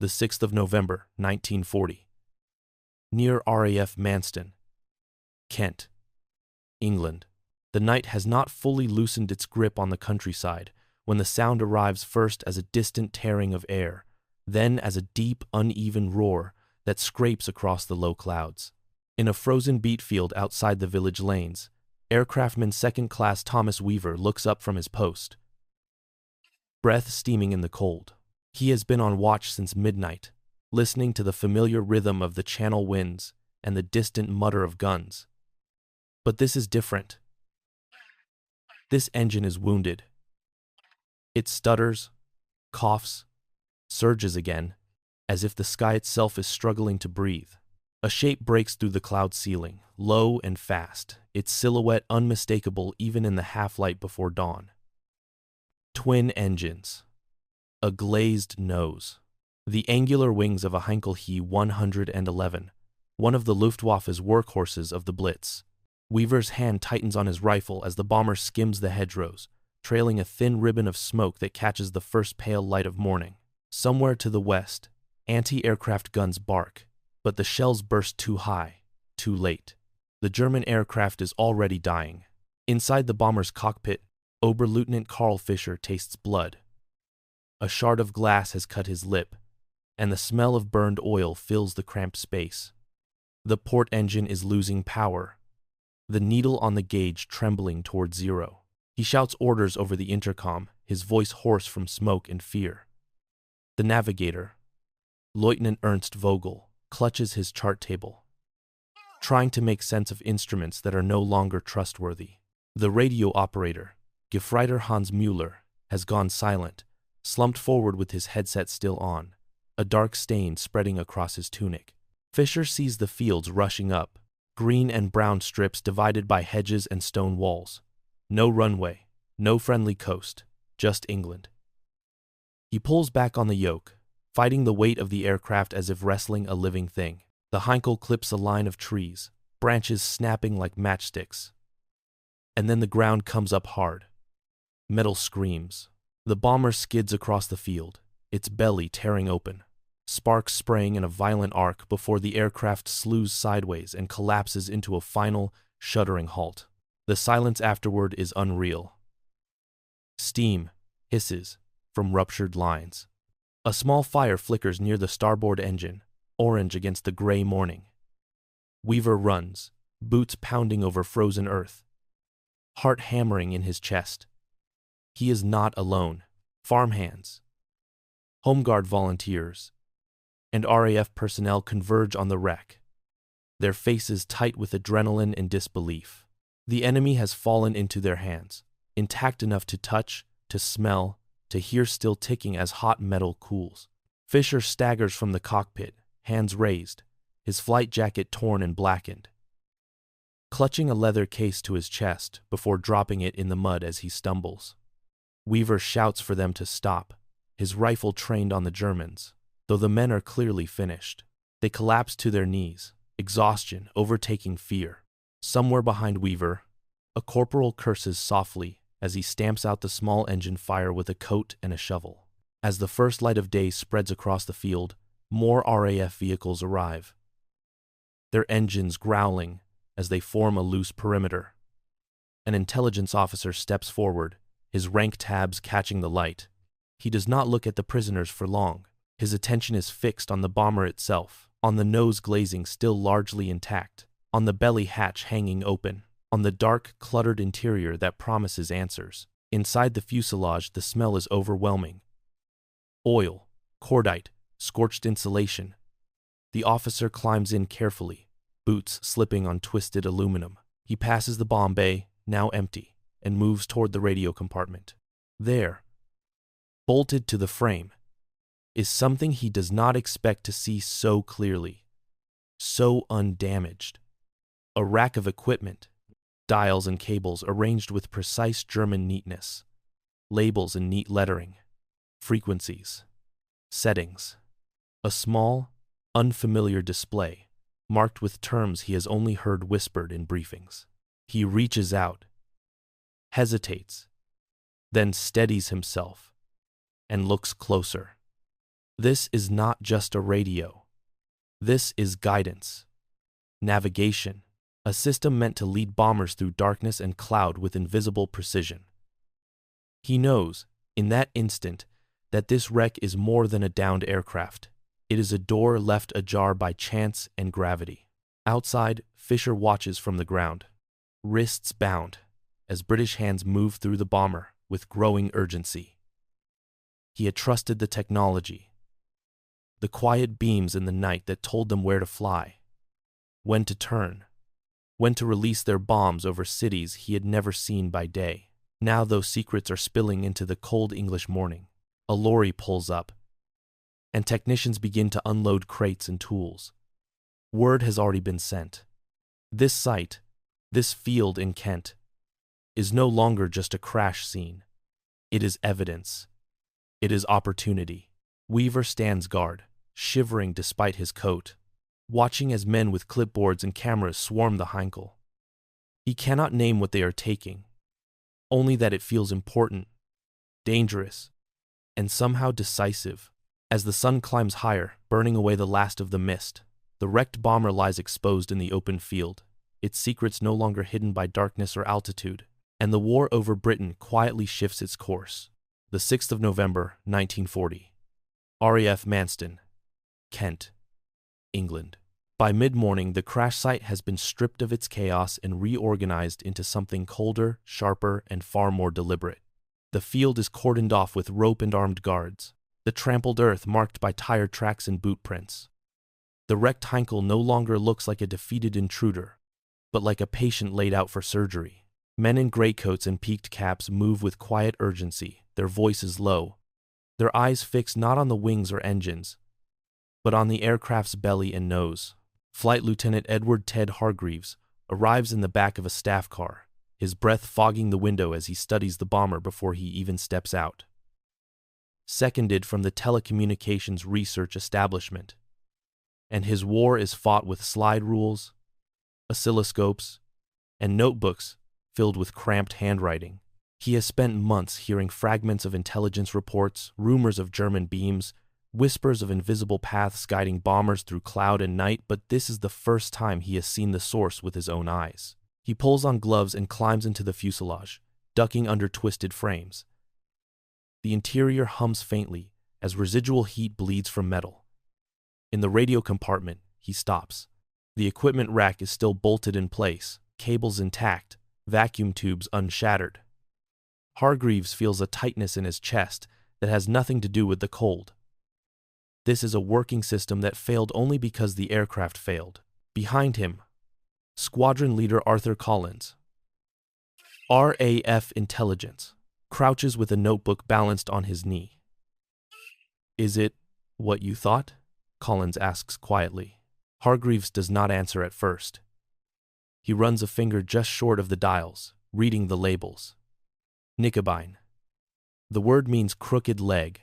the 6th of November, 1940. Near RAF Manston, Kent, England. The night has not fully loosened its grip on the countryside when the sound arrives first as a distant tearing of air, then as a deep, uneven roar that scrapes across the low clouds. In a frozen beet field outside the village lanes, aircraftman second-class Thomas Weaver looks up from his post, breath steaming in the cold. He has been on watch since midnight, listening to the familiar rhythm of the Channel winds and the distant mutter of guns. But this is different. This engine is wounded. It stutters, coughs, surges again, as if the sky itself is struggling to breathe. A shape breaks through the cloud ceiling, low and fast, its silhouette unmistakable even in the half-light before dawn. Twin engines. A glazed nose. The angular wings of a Heinkel He 111, one of the Luftwaffe's workhorses of the Blitz. Weaver's hand tightens on his rifle as the bomber skims the hedgerows, trailing a thin ribbon of smoke that catches the first pale light of morning. Somewhere to the west, anti-aircraft guns bark, but the shells burst too high, too late. The German aircraft is already dying. Inside the bomber's cockpit, Oberleutnant Karl Fischer tastes blood. A shard of glass has cut his lip, and the smell of burned oil fills the cramped space. The port engine is losing power, the needle on the gauge trembling toward zero. He shouts orders over the intercom, his voice hoarse from smoke and fear. The navigator, Lieutenant Ernst Vogel, clutches his chart table, trying to make sense of instruments that are no longer trustworthy. The radio operator, Gefreiter Hans Müller, has gone silent, slumped forward with his headset still on, a dark stain spreading across his tunic. Fischer sees the fields rushing up, green and brown strips divided by hedges and stone walls. No runway, no friendly coast, just England. He pulls back on the yoke, fighting the weight of the aircraft as if wrestling a living thing. The Heinkel clips a line of trees, branches snapping like matchsticks. And then the ground comes up hard. Metal screams. The bomber skids across the field, its belly tearing open, sparks spraying in a violent arc before the aircraft slews sideways and collapses into a final, shuddering halt. The silence afterward is unreal. Steam hisses from ruptured lines. A small fire flickers near the starboard engine, orange against the gray morning. Weaver runs, boots pounding over frozen earth, heart hammering in his chest. He is not alone. Farmhands, Home Guard volunteers, and RAF personnel converge on the wreck, their faces tight with adrenaline and disbelief. The enemy has fallen into their hands, intact enough to touch, to smell, to hear still ticking as hot metal cools. Fischer staggers from the cockpit, hands raised, his flight jacket torn and blackened, clutching a leather case to his chest before dropping it in the mud as he stumbles. Weaver shouts for them to stop, his rifle trained on the Germans, though the men are clearly finished. They collapse to their knees, exhaustion overtaking fear. Somewhere behind Weaver, a corporal curses softly as he stamps out the small engine fire with a coat and a shovel. As the first light of day spreads across the field, more RAF vehicles arrive, their engines growling as they form a loose perimeter. An intelligence officer steps forward, his rank tabs catching the light. He does not look at the prisoners for long. His attention is fixed on the bomber itself, on the nose glazing still largely intact, on the belly hatch hanging open, on the dark, cluttered interior that promises answers. Inside the fuselage, the smell is overwhelming. Oil, cordite, scorched insulation. The officer climbs in carefully, boots slipping on twisted aluminum. He passes the bomb bay, now empty, and moves toward the radio compartment. There, bolted to the frame, is something he does not expect to see so clearly, so undamaged. A rack of equipment, dials and cables arranged with precise German neatness, labels in neat lettering, frequencies, settings. A small, unfamiliar display, marked with terms he has only heard whispered in briefings. He reaches out, hesitates, then steadies himself, and looks closer. This is not just a radio. This is guidance, navigation, a system meant to lead bombers through darkness and cloud with invisible precision. He knows, in that instant, that this wreck is more than a downed aircraft. It is a door left ajar by chance and gravity. Outside, Fisher watches from the ground, wrists bound, as British hands move through the bomber with growing urgency. He had trusted the technology, the quiet beams in the night that told them where to fly, when to turn, when to release their bombs over cities he had never seen by day. Now those secrets are spilling into the cold English morning. A lorry pulls up, and technicians begin to unload crates and tools. Word has already been sent. This site, this field in Kent, is no longer just a crash scene. It is evidence. It is opportunity. Weaver stands guard, shivering despite his coat, watching as men with clipboards and cameras swarm the Heinkel. He cannot name what they are taking, only that it feels important, dangerous, and somehow decisive. As the sun climbs higher, burning away the last of the mist, the wrecked bomber lies exposed in the open field, its secrets no longer hidden by darkness or altitude, and the war over Britain quietly shifts its course. The 6th of November, 1940. RAF Manston, Kent, England. By mid-morning, the crash site has been stripped of its chaos and reorganized into something colder, sharper, and far more deliberate. The field is cordoned off with rope and armed guards, the trampled earth marked by tire tracks and boot prints. The wrecked Heinkel no longer looks like a defeated intruder, but like a patient laid out for surgery. Men in greatcoats and peaked caps move with quiet urgency, their voices low, their eyes fixed not on the wings or engines, but on the aircraft's belly and nose. Flight Lieutenant Edward Ted Hargreaves arrives in the back of a staff car, his breath fogging the window as he studies the bomber before he even steps out. Seconded from the telecommunications research establishment, and his war is fought with slide rules, oscilloscopes, and notebooks filled with cramped handwriting. He has spent months hearing fragments of intelligence reports, rumors of German beams, whispers of invisible paths guiding bombers through cloud and night, but this is the first time he has seen the source with his own eyes. He pulls on gloves and climbs into the fuselage, ducking under twisted frames. The interior hums faintly as residual heat bleeds from metal. In the radio compartment, he stops. The equipment rack is still bolted in place, cables intact, vacuum tubes unshattered. Hargreaves feels a tightness in his chest that has nothing to do with the cold. This is a working system that failed only because the aircraft failed. Behind him, Squadron Leader Arthur Collins, RAF Intelligence, crouches with a notebook balanced on his knee. "Is it what you thought?" Collins asks quietly. Hargreaves does not answer at first. He runs a finger just short of the dials, reading the labels. Knickebein. The word means crooked leg,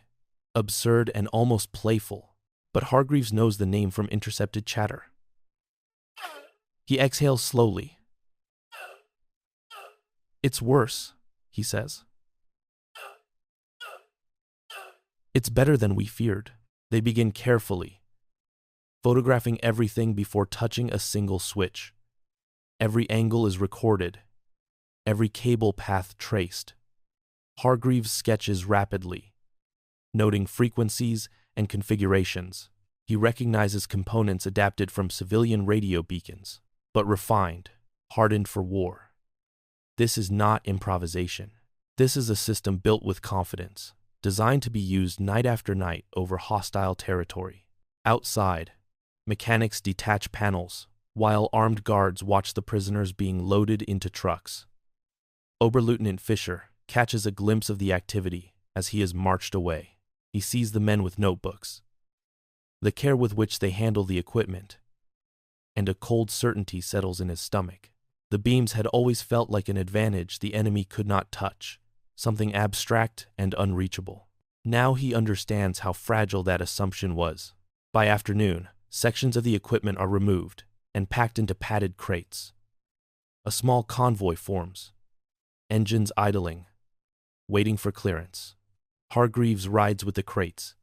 absurd and almost playful, but Hargreaves knows the name from intercepted chatter. He exhales slowly. "It's worse," he says. "It's better than we feared." They begin carefully, photographing everything before touching a single switch. Every angle is recorded, every cable path traced. Hargreaves sketches rapidly, noting frequencies and configurations. He recognizes components adapted from civilian radio beacons, but refined, hardened for war. This is not improvisation. This is a system built with confidence, designed to be used night after night over hostile territory. Outside, mechanics detach panels, while armed guards watch the prisoners being loaded into trucks. Oberleutnant Fisher catches a glimpse of the activity as he is marched away. He sees the men with notebooks, the care with which they handle the equipment, and a cold certainty settles in his stomach. The beams had always felt like an advantage the enemy could not touch, something abstract and unreachable. Now he understands how fragile that assumption was. By afternoon, sections of the equipment are removed and packed into padded crates. A small convoy forms, engines idling, waiting for clearance. Hargreaves rides with the crates,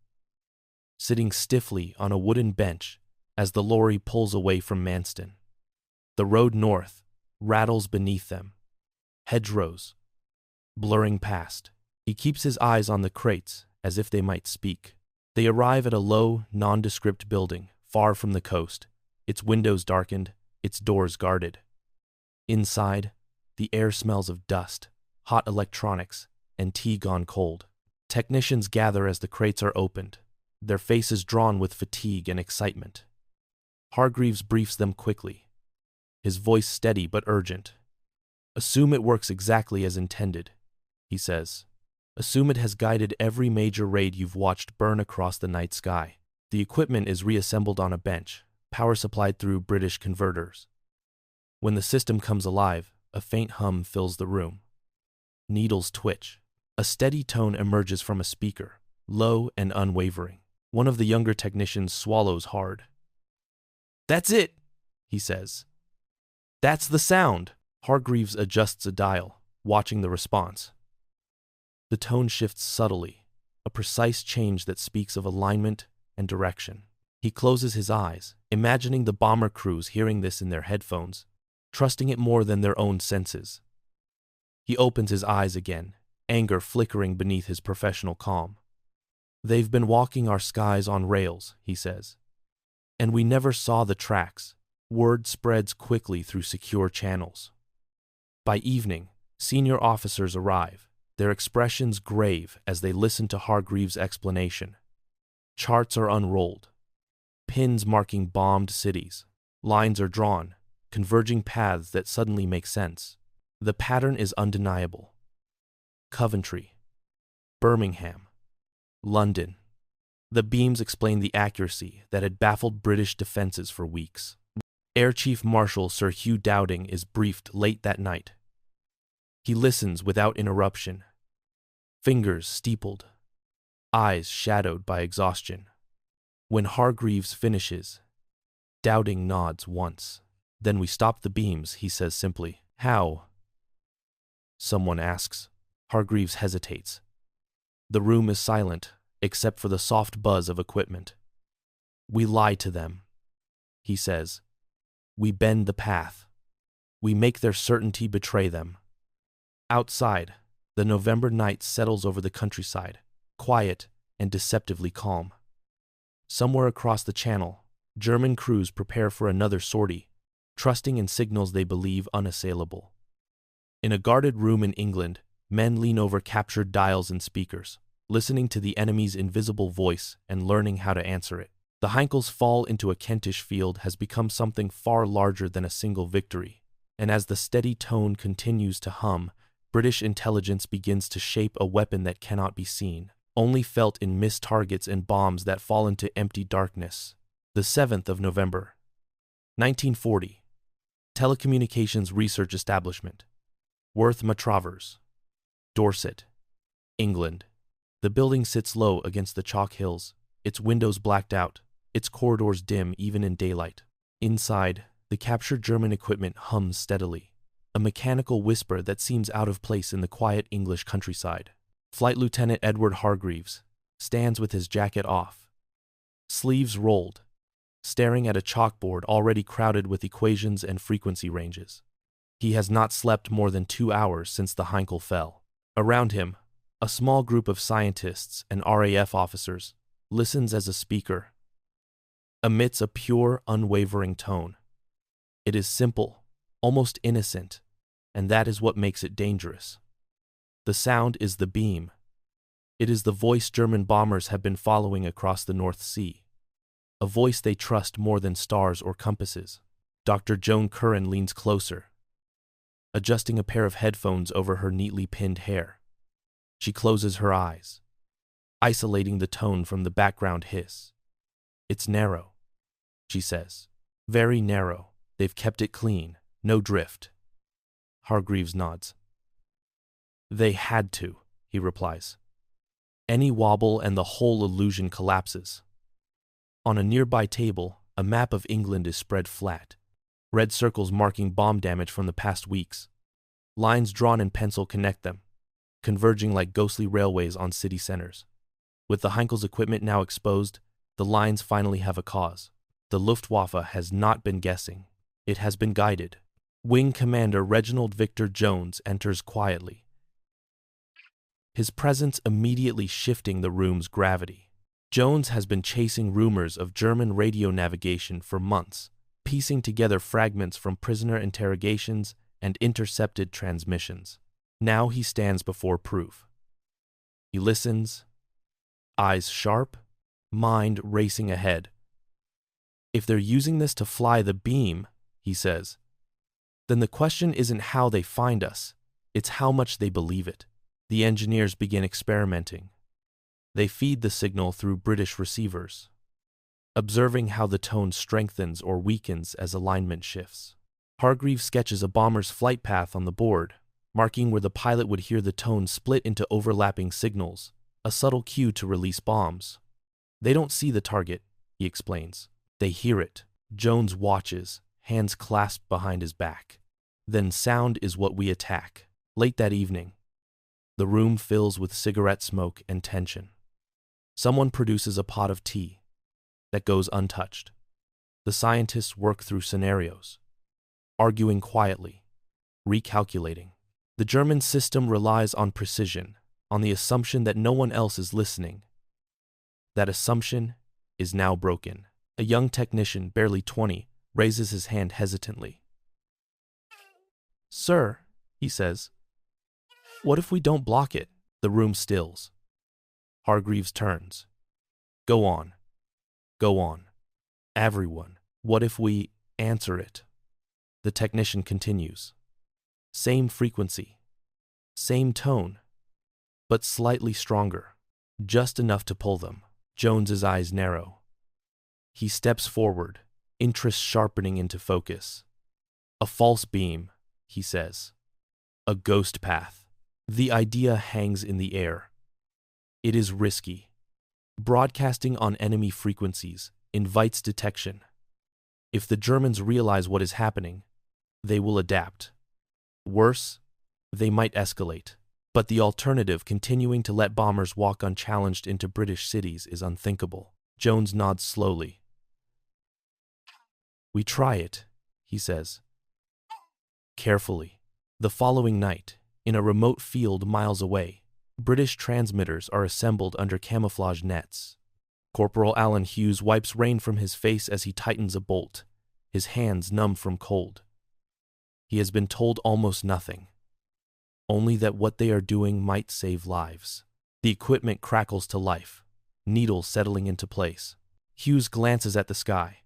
sitting stiffly on a wooden bench as the lorry pulls away from Manston. The road north rattles beneath them, hedgerows blurring past. He keeps his eyes on the crates as if they might speak. They arrive at a low, nondescript building far from the coast, its windows darkened, its doors guarded. Inside, the air smells of dust, hot electronics, and tea gone cold. Technicians gather as the crates are opened, their faces drawn with fatigue and excitement. Hargreaves briefs them quickly, his voice steady but urgent. "Assume it works exactly as intended," he says. "Assume it has guided every major raid you've watched burn across the night sky. The equipment is reassembled on a bench, power supplied through British converters. When the system comes alive, a faint hum fills the room. Needles twitch. A steady tone emerges from a speaker, low and unwavering. One of the younger technicians swallows hard. "That's it," he says. "That's the sound." Hargreaves adjusts a dial, watching the response. The tone shifts subtly, a precise change that speaks of alignment and direction. He closes his eyes, imagining the bomber crews hearing this in their headphones, trusting it more than their own senses. He opens his eyes again, anger flickering beneath his professional calm. "They've been walking our skies on rails," he says. "And we never saw the tracks." Word spreads quickly through secure channels. By evening, senior officers arrive, their expressions grave as they listen to Hargreaves' explanation. Charts are unrolled, pins marking bombed cities. Lines are drawn, converging paths that suddenly make sense. The pattern is undeniable. Coventry, Birmingham, London. The beams explain the accuracy that had baffled British defenses for weeks. Air Chief Marshal Sir Hugh Dowding is briefed late that night. He listens without interruption, fingers steepled, eyes shadowed by exhaustion. When Hargreaves finishes, Dowding nods once. "Then we stop the beams," he says simply. "How?" someone asks. Hargreaves hesitates. The room is silent, except for the soft buzz of equipment. "We lie to them," he says. "We bend the path. We make their certainty betray them." Outside, the November night settles over the countryside, quiet and deceptively calm. Somewhere across the channel, German crews prepare for another sortie, trusting in signals they believe unassailable. In a guarded room in England, men lean over captured dials and speakers, listening to the enemy's invisible voice and learning how to answer it. The Heinkels' fall into a Kentish field has become something far larger than a single victory, and as the steady tone continues to hum, British intelligence begins to shape a weapon that cannot be seen, only felt in missed targets and bombs that fall into empty darkness. The 7th of November, 1940. Telecommunications Research Establishment, Worth Matravers, Dorset, England. The building sits low against the chalk hills, its windows blacked out, its corridors dim even in daylight. Inside, the captured German equipment hums steadily, a mechanical whisper that seems out of place in the quiet English countryside. Flight Lieutenant Edward Hargreaves stands with his jacket off, sleeves rolled, staring at a chalkboard already crowded with equations and frequency ranges. He has not slept more than 2 hours since the Heinkel fell. Around him, a small group of scientists and RAF officers listens as a speaker emits a pure, unwavering tone. It is simple, almost innocent, and that is what makes it dangerous. The sound is the beam. It is the voice German bombers have been following across the North Sea, a voice they trust more than stars or compasses. Dr. Joan Curran leans closer, adjusting a pair of headphones over her neatly pinned hair. She closes her eyes, isolating the tone from the background hiss. "It's narrow," she says. "Very narrow. They've kept it clean, no drift." Hargreaves nods. "They had to," he replies. "Any wobble and the whole illusion collapses." On a nearby table, a map of England is spread flat, red circles marking bomb damage from the past weeks. Lines drawn in pencil connect them, converging like ghostly railways on city centers. With the Heinkel's equipment now exposed, The lines finally have a cause. The Luftwaffe has not been guessing. It has been guided. Wing Commander Reginald Victor Jones enters quietly, his presence immediately shifting the room's gravity. Jones has been chasing rumors of German radio navigation for months, piecing together fragments from prisoner interrogations and intercepted transmissions. Now he stands before proof. He listens, eyes sharp, mind racing ahead. If they're using this to fly the beam, he says, then the question isn't how they find us, it's how much they believe it. The engineers begin experimenting. They feed the signal through British receivers, observing how the tone strengthens or weakens as alignment shifts. Hargreaves sketches a bomber's flight path on the board, marking where the pilot would hear the tone split into overlapping signals, a subtle cue to release bombs. They don't see the target, he explains. They hear it. Jones watches, hands clasped behind his back. Then sound is what we attack. Late that evening, the room fills with cigarette smoke and tension. Someone produces a pot of tea that goes untouched. The scientists work through scenarios, arguing quietly, recalculating. The German system relies on precision, on the assumption that no one else is listening. That assumption is now broken. A young technician, barely 20, raises his hand hesitantly. "Sir," he says, "what if we don't block it?" The room stills. Hargreaves turns. "Go on. Go on. Everyone. What if we answer it?" The technician continues. Same frequency, same tone, but slightly stronger, just enough to pull them. Jones's eyes narrow. He steps forward, interest sharpening into focus. A false beam, he says. A ghost path. The idea hangs in the air. It is risky. Broadcasting on enemy frequencies invites detection. If the Germans realize what is happening, they will adapt. Worse, they might escalate. But the alternative, continuing to let bombers walk unchallenged into British cities, is unthinkable. Jones nods slowly. "We try it," he says. Carefully. The following night, in a remote field miles away, British transmitters are assembled under camouflage nets. Corporal Alan Hughes wipes rain from his face as he tightens a bolt, his hands numb from cold. He has been told almost nothing, only that what they are doing might save lives. The equipment crackles to life, needles settling into place. Hughes glances at the sky,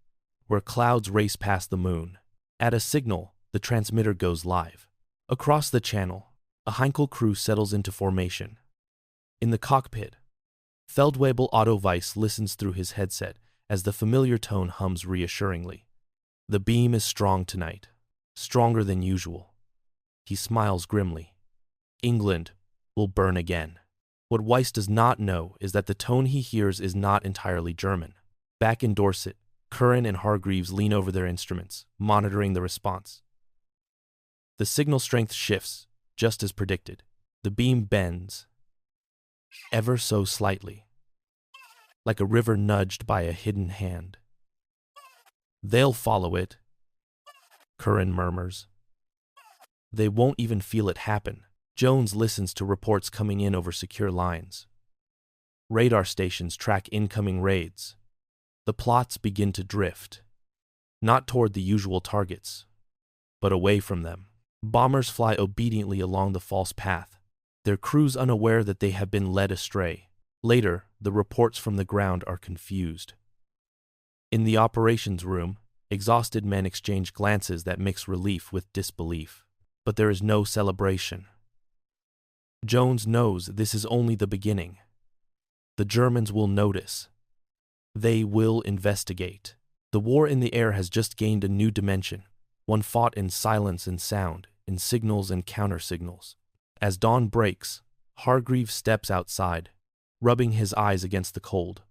where clouds race past the moon. At a signal, the transmitter goes live. Across the channel, a Heinkel crew settles into formation. In the cockpit, Feldwebel Otto Weiss listens through his headset as the familiar tone hums reassuringly. The beam is strong tonight, stronger than usual. He smiles grimly. England will burn again. What Weiss does not know is that the tone he hears is not entirely German. Back in Dorset, Curran and Hargreaves lean over their instruments, monitoring the response. The signal strength shifts, just as predicted. The beam bends, ever so slightly, like a river nudged by a hidden hand. "They'll follow it," Curran murmurs. "They won't even feel it happen." Jones listens to reports coming in over secure lines. Radar stations track incoming raids. The plots begin to drift, not toward the usual targets, but away from them. Bombers fly obediently along the false path, their crews unaware that they have been led astray. Later, the reports from the ground are confused. In the operations room, exhausted men exchange glances that mix relief with disbelief, but there is no celebration. Jones knows this is only the beginning. The Germans will notice. They will investigate. The war in the air has just gained a new dimension, one fought in silence and sound, in signals and counter-signals. As dawn breaks, Hargreaves steps outside, rubbing his eyes against the cold.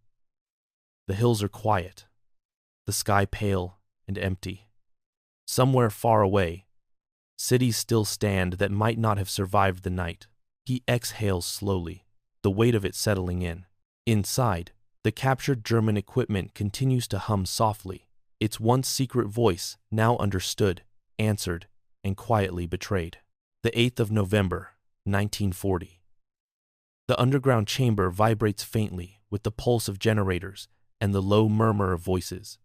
The hills are quiet, the sky pale and empty. Somewhere far away, cities still stand that might not have survived the night. He exhales slowly, the weight of it settling in. Inside, The captured German equipment continues to hum softly, its once secret voice now understood, answered, and quietly betrayed. The 8th of November, 1940. The underground chamber vibrates faintly with the pulse of generators and the low murmur of voices.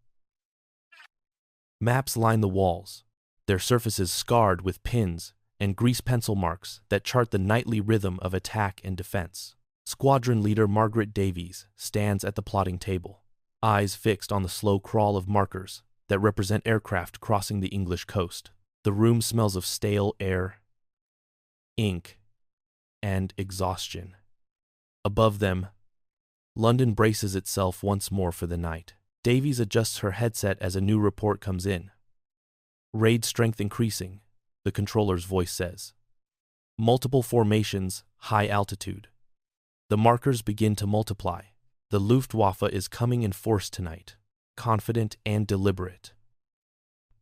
Maps line the walls, their surfaces scarred with pins and grease pencil marks that chart the nightly rhythm of attack and defense. Squadron leader Margaret Davies stands at the plotting table, eyes fixed on the slow crawl of markers that represent aircraft crossing the English coast. The room smells of stale air, ink, and exhaustion. Above them, London braces itself once more for the night. Davies adjusts her headset as a new report comes in. Raid strength increasing, the controller's voice says. Multiple formations, high altitude. The markers begin to multiply. The Luftwaffe is coming in force tonight, confident and deliberate.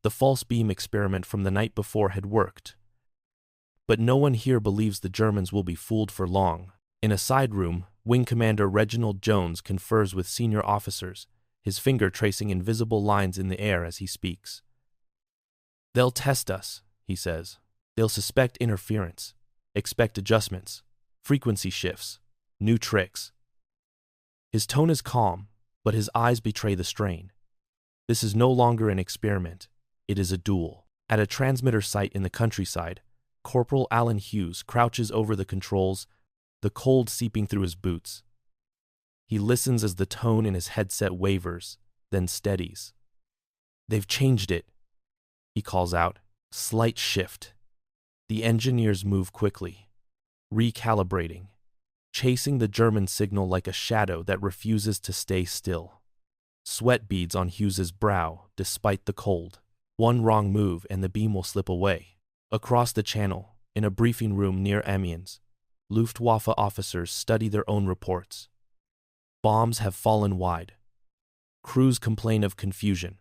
The false beam experiment from the night before had worked. But no one here believes the Germans will be fooled for long. In a side room, Wing Commander Reginald Jones confers with senior officers, his finger tracing invisible lines in the air as he speaks. "They'll test us," he says. "They'll suspect interference, expect adjustments, frequency shifts, new tricks." His tone is calm, but his eyes betray the strain. This is no longer an experiment. It is a duel. At a transmitter site in the countryside, Corporal Alan Hughes crouches over the controls, the cold seeping through his boots. He listens as the tone in his headset wavers, then steadies. "They've changed it," he calls out. Slight shift. The engineers move quickly, recalibrating, chasing the German signal like a shadow that refuses to stay still. Sweat beads on Hughes's brow despite the cold. One wrong move and the beam will slip away. Across the channel, in a briefing room near Amiens, Luftwaffe officers study their own reports. Bombs have fallen wide. Crews complain of confusion,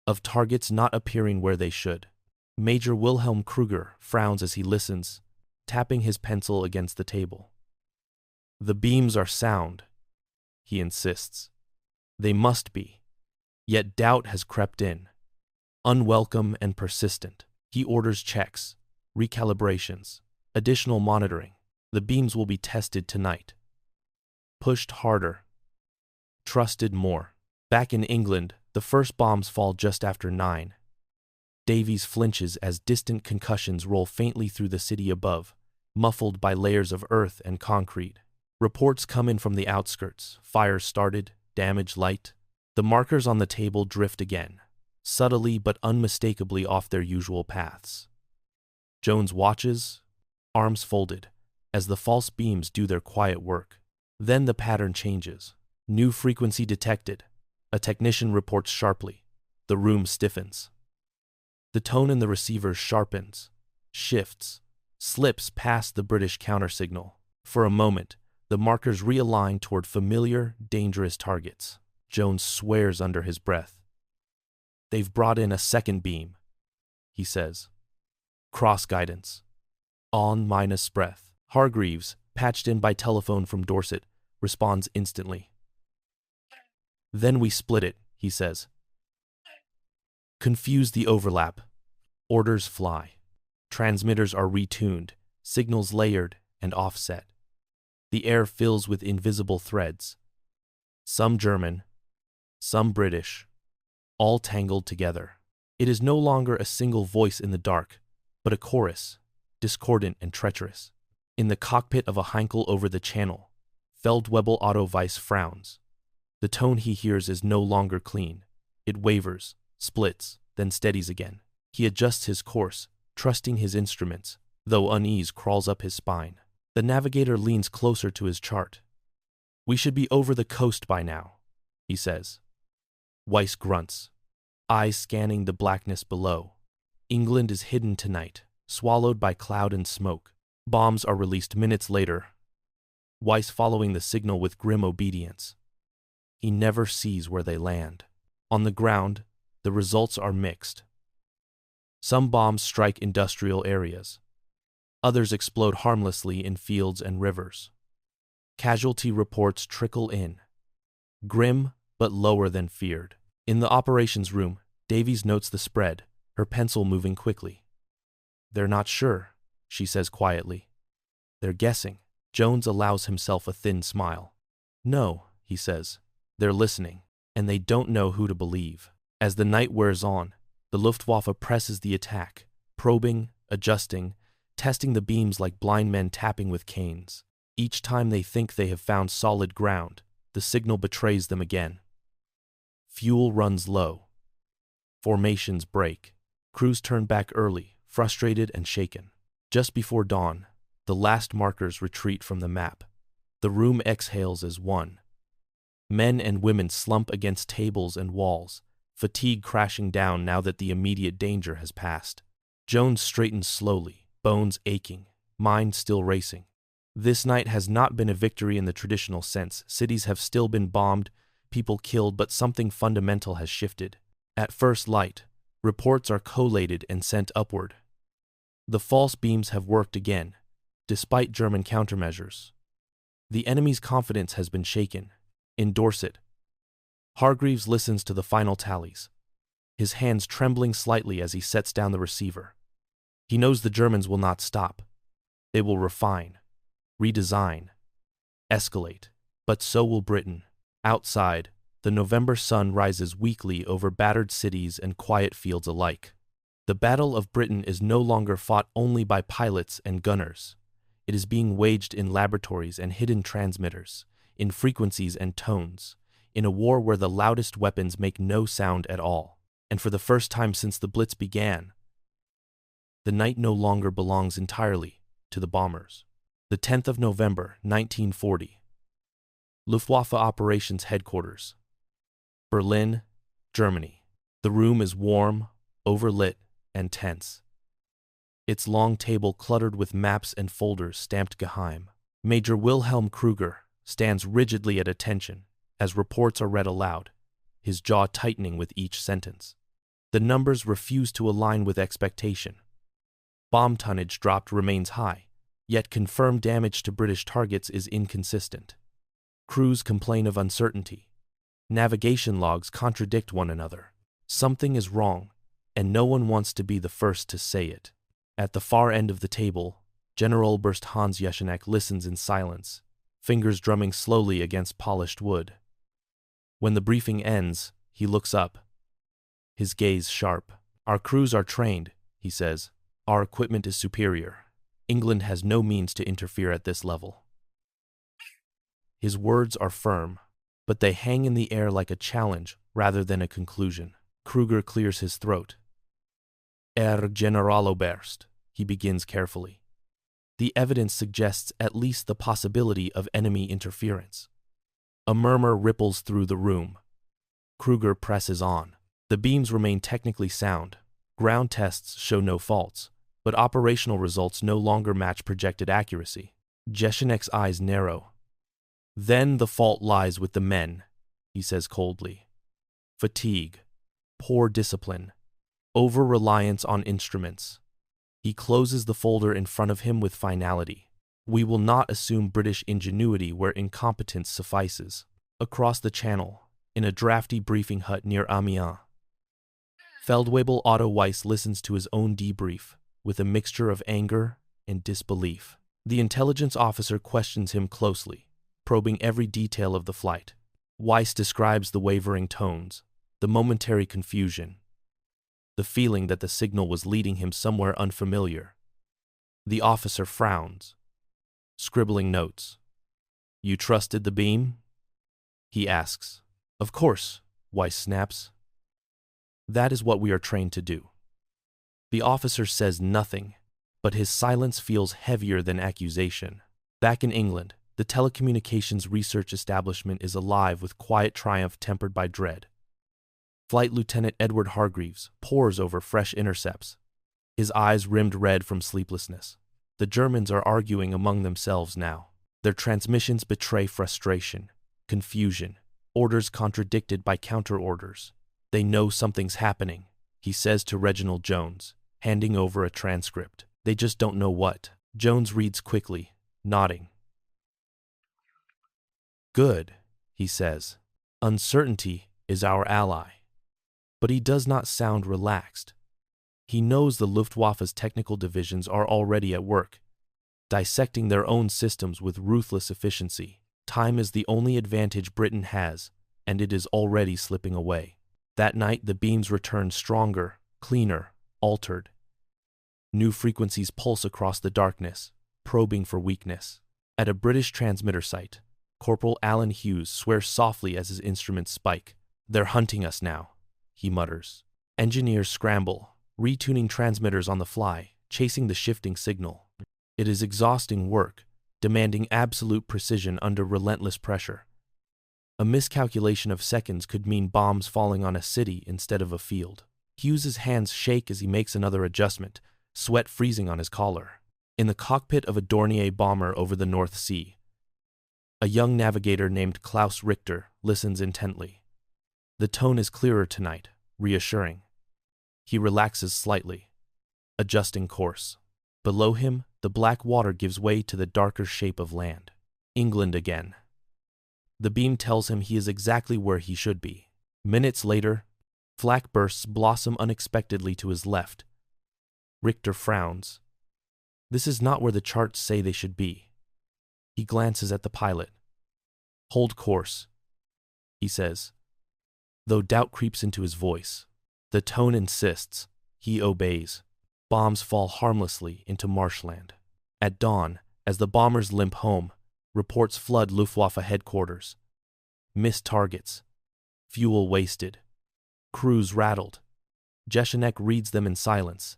of targets not appearing where they should. Major Wilhelm Kruger frowns as he listens, tapping his pencil against the table. "The beams are sound," he insists. "They must be." Yet doubt has crept in, unwelcome and persistent. He orders checks, recalibrations, additional monitoring. The beams will be tested tonight. Pushed harder. Trusted more. Back in England, the first bombs fall just after 9. Davies flinches as distant concussions roll faintly through the city above, muffled by layers of earth and concrete. Reports come in from the outskirts. Fires started, damage light. The markers on the table drift again, subtly but unmistakably off their usual paths. Jones watches, arms folded, as the false beams do their quiet work. Then the pattern changes. New frequency detected. A technician reports sharply. The room stiffens. The tone in the receiver sharpens, shifts, slips past the British countersignal. For a moment, the markers realign toward familiar, dangerous targets. Jones swears under his breath. "They've brought in a second beam," he says. Cross guidance. On minus breath. Hargreaves, patched in by telephone from Dorset, responds instantly. "Then we split it," he says. Confuse the overlap. Orders fly. Transmitters are retuned, signals layered and offset. The air fills with invisible threads. Some German, some British, all tangled together. It is no longer a single voice in the dark, but a chorus, discordant and treacherous. In the cockpit of a Heinkel over the channel, Feldwebel Otto Weiss frowns. The tone he hears is no longer clean. It wavers, splits, then steadies again. He adjusts his course, trusting his instruments, though unease crawls up his spine. The navigator leans closer to his chart. "We should be over the coast by now," he says. Weiss grunts, eyes scanning the blackness below. England is hidden tonight, swallowed by cloud and smoke. Bombs are released minutes later, Weiss following the signal with grim obedience. He never sees where they land. On the ground, the results are mixed. Some bombs strike industrial areas. Others explode harmlessly in fields and rivers. Casualty reports trickle in. grim but lower than feared. In the operations room, Davies notes the spread, her pencil moving quickly. "They're not sure," she says quietly. "They're guessing." Jones allows himself a thin smile. "No," he says, "they're listening, and they don't know who to believe." As the night wears on, the Luftwaffe presses the attack, probing, adjusting, testing the beams like blind men tapping with canes. Each time they think they have found solid ground, the signal betrays them again. Fuel runs low. Formations break. Crews turn back early, frustrated and shaken. Just before dawn, the last markers retreat from the map. The room exhales as one. Men and women slump against tables and walls, fatigue crashing down now that the immediate danger has passed. Jones straightens slowly, bones aching, mind still racing. This night has not been a victory in the traditional sense. Cities have still been bombed, people killed, but something fundamental has shifted. At first light, reports are collated and sent upward. The false beams have worked again, despite German countermeasures. The enemy's confidence has been shaken. In Dorset, Hargreaves listens to the final tallies, his hands trembling slightly as he sets down the receiver. He knows the Germans will not stop. They will refine, redesign, escalate, but so will Britain. Outside, the November sun rises weakly over battered cities and quiet fields alike. The Battle of Britain is no longer fought only by pilots and gunners. It is being waged in laboratories and hidden transmitters, in frequencies and tones, in a war where the loudest weapons make no sound at all. And for the first time since the Blitz began, the night no longer belongs entirely to the bombers. The 10th of November, 1940. Luftwaffe Operations Headquarters. Berlin, Germany. The room is warm, overlit, and tense. Its long table cluttered with maps and folders stamped Geheim. Major Wilhelm Kruger stands rigidly at attention as reports are read aloud, his jaw tightening with each sentence. The numbers refuse to align with expectation. Bomb tonnage dropped remains high, yet confirmed damage to British targets is inconsistent. Crews complain of uncertainty. Navigation logs contradict one another. Something is wrong, and no one wants to be the first to say it. At the far end of the table, Generaloberst Hans Jesenek listens in silence, fingers drumming slowly against polished wood. When the briefing ends, he looks up, his gaze sharp. "Our crews are trained," he says. "Our equipment is superior. England has no means to interfere at this level." His words are firm, but they hang in the air like a challenge rather than a conclusion. Kruger clears his throat. "Herr Generaloberst," he begins carefully. "The evidence suggests at least the possibility of enemy interference." A murmur ripples through the room. Kruger presses on. The beams remain technically sound. Ground tests show no faults, but operational results no longer match projected accuracy. Jesenek's eyes narrow. "Then the fault lies with the men," he says coldly. "Fatigue, poor discipline, over-reliance on instruments." He closes the folder in front of him with finality. "We will not assume British ingenuity where incompetence suffices." Across the channel, in a drafty briefing hut near Amiens, Feldwebel Otto Weiss listens to his own debrief with a mixture of anger and disbelief. The intelligence officer questions him closely, probing every detail of the flight. Weiss describes the wavering tones, the momentary confusion, the feeling that the signal was leading him somewhere unfamiliar. The officer frowns, scribbling notes. "You trusted the beam?" he asks. "Of course," Weiss snaps. "That is what we are trained to do." The officer says nothing, but his silence feels heavier than accusation. Back in England, the telecommunications research establishment is alive with quiet triumph tempered by dread. Flight Lieutenant Edward Hargreaves pores over fresh intercepts, his eyes rimmed red from sleeplessness. The Germans are arguing among themselves now. Their transmissions betray frustration, confusion, orders contradicted by counter-orders. "They know something's happening," he says to Reginald Jones, handing over a transcript. "They just don't know what." Jones reads quickly, nodding. "Good," he says. Uncertainty is our ally. But he does not sound relaxed. He knows the Luftwaffe's technical divisions are already at work, dissecting their own systems with ruthless efficiency. Time is the only advantage Britain has, and it is already slipping away. That night, the beams return stronger, cleaner, altered. New frequencies pulse across the darkness, probing for weakness. At a British transmitter site, Corporal Alan Hughes swears softly as his instruments spike. "They're hunting us now," he mutters. Engineers scramble, retuning transmitters on the fly, chasing the shifting signal. It is exhausting work, demanding absolute precision under relentless pressure. A miscalculation of seconds could mean bombs falling on a city instead of a field. Hughes's hands shake as he makes another adjustment, sweat freezing on his collar. In the cockpit of a Dornier bomber over the North Sea, a young navigator named Klaus Richter listens intently. The tone is clearer tonight, reassuring. He relaxes slightly, adjusting course. Below him, the black water gives way to the darker shape of land. England again. The beam tells him he is exactly where he should be. Minutes later, flak bursts blossom unexpectedly to his left. Richter frowns. This is not where the charts say they should be. He glances at the pilot. "Hold course," he says, though doubt creeps into his voice. The tone insists. He obeys. Bombs fall harmlessly into marshland. At dawn, as the bombers limp home, reports flood Luftwaffe headquarters. Missed targets. Fuel wasted. Crews rattled. Jeshenek reads them in silence,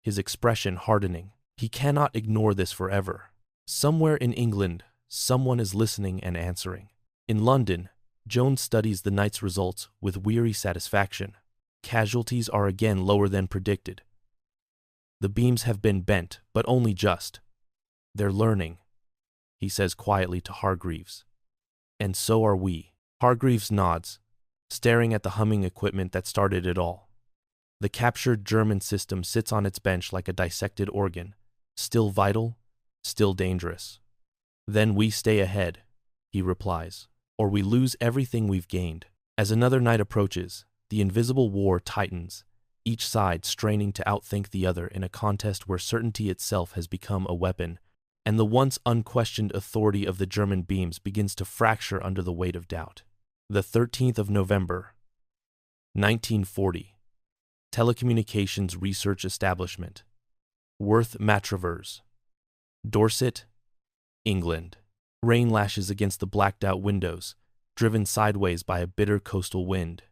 his expression hardening. He cannot ignore this forever. Somewhere in England, someone is listening and answering. In London, Jones studies the night's results with weary satisfaction. Casualties are again lower than predicted. The beams have been bent, but only just. "They're learning," he says quietly to Hargreaves. "And so are we." Hargreaves nods, staring at the humming equipment that started it all. The captured German system sits on its bench like a dissected organ, still vital, still dangerous. "Then we stay ahead," he replies, "or we lose everything we've gained." As another night approaches, the invisible war tightens, each side straining to outthink the other in a contest where certainty itself has become a weapon, and the once unquestioned authority of the German beams begins to fracture under the weight of doubt. The 13th of November, 1940. Telecommunications Research Establishment, Worth Matravers, Dorset, England. Rain lashes against the blacked-out windows, driven sideways by a bitter coastal wind.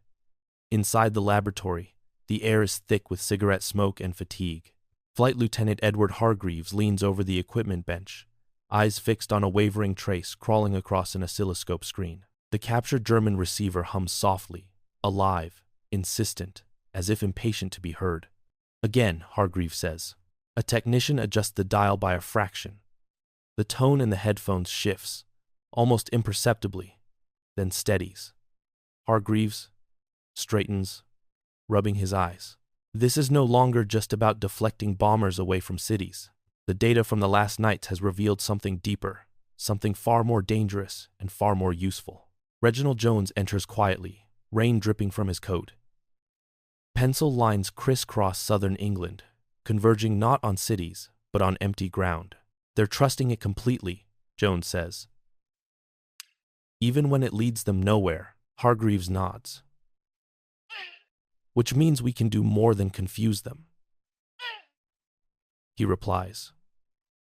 Inside the laboratory, the air is thick with cigarette smoke and fatigue. Flight Lieutenant Edward Hargreaves leans over the equipment bench, eyes fixed on a wavering trace crawling across an oscilloscope screen. The captured German receiver hums softly, alive, insistent, as if impatient to be heard. "Again," Hargreaves says. A technician adjusts the dial by a fraction. The tone in the headphones shifts, almost imperceptibly, then steadies. Hargreaves straightens, rubbing his eyes. This is no longer just about deflecting bombers away from cities. The data from the last nights has revealed something deeper, something far more dangerous and far more useful. Reginald Jones enters quietly, rain dripping from his coat. Pencil lines crisscross southern England, converging not on cities, but on empty ground. "They're trusting it completely," Jones says. "Even when it leads them nowhere," Hargreaves nods. "Which means we can do more than confuse them," he replies.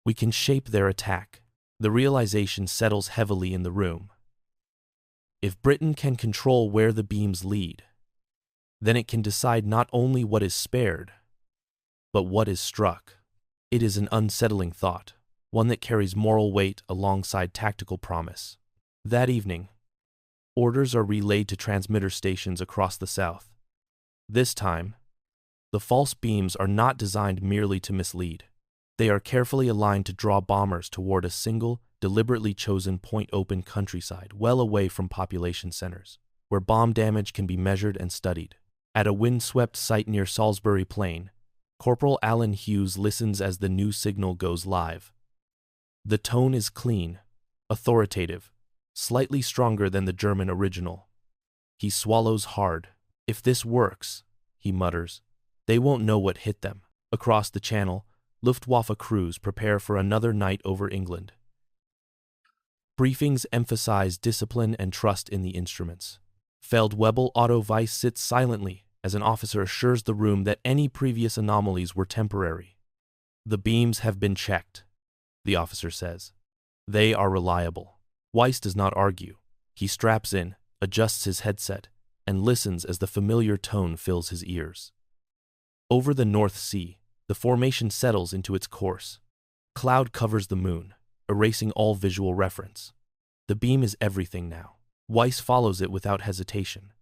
"We can shape their attack." The realization settles heavily in the room. If Britain can control where the beams lead, then it can decide not only what is spared, but what is struck. It is an unsettling thought, one that carries moral weight alongside tactical promise. That evening, orders are relayed to transmitter stations across the South. This time, the false beams are not designed merely to mislead. They are carefully aligned to draw bombers toward a single, deliberately chosen point-open countryside well away from population centers, where bomb damage can be measured and studied. At a wind-swept site near Salisbury Plain, Corporal Alan Hughes listens as the new signal goes live. The tone is clean, authoritative, slightly stronger than the German original. He swallows hard. If this works, he mutters, they won't know what hit them. Across the channel, Luftwaffe crews prepare for another night over England. Briefings emphasize discipline and trust in the instruments. Feldwebel Otto Weiss sits silently as an officer assures the room that any previous anomalies were temporary. The beams have been checked, the officer says. They are reliable. Weiss does not argue. He straps in, adjusts his headset, and listens as the familiar tone fills his ears. Over the North Sea, the formation settles into its course. Cloud covers the moon, erasing all visual reference. The beam is everything now. Weiss follows it without hesitation,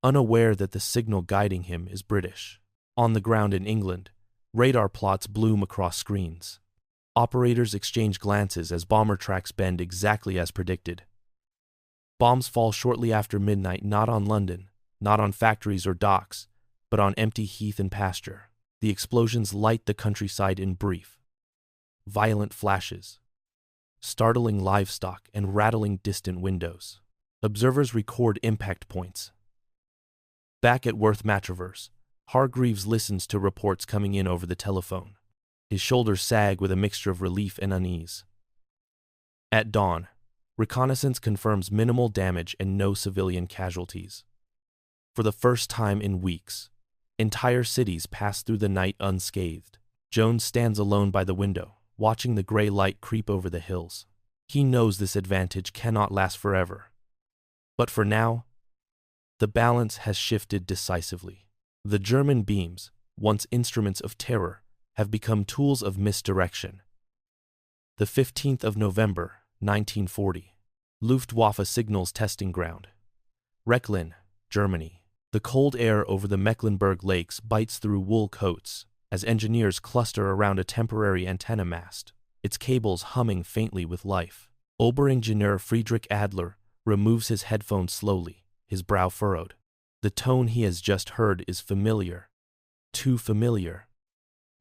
unaware that the signal guiding him is British. On the ground in England, radar plots bloom across screens. Operators exchange glances as bomber tracks bend exactly as predicted. Bombs fall shortly after midnight, not on London, not on factories or docks, but on empty heath and pasture. The explosions light the countryside in brief. Violent flashes, startling livestock and rattling distant windows. Observers record impact points. Back at Worth Matravers, Hargreaves listens to reports coming in over the telephone. His shoulders sag with a mixture of relief and unease. At dawn, reconnaissance confirms minimal damage and no civilian casualties. For the first time in weeks, entire cities pass through the night unscathed. Jones stands alone by the window, watching the gray light creep over the hills. He knows this advantage cannot last forever. But for now, the balance has shifted decisively. The German beams, once instruments of terror, have become tools of misdirection. The 15th of November, 1940. Luftwaffe signals testing ground. Rechlin, Germany. The cold air over the Mecklenburg Lakes bites through wool coats as engineers cluster around a temporary antenna mast, its cables humming faintly with life. Oberingenieur Friedrich Adler removes his headphones slowly, his brow furrowed. The tone he has just heard is familiar. Too familiar.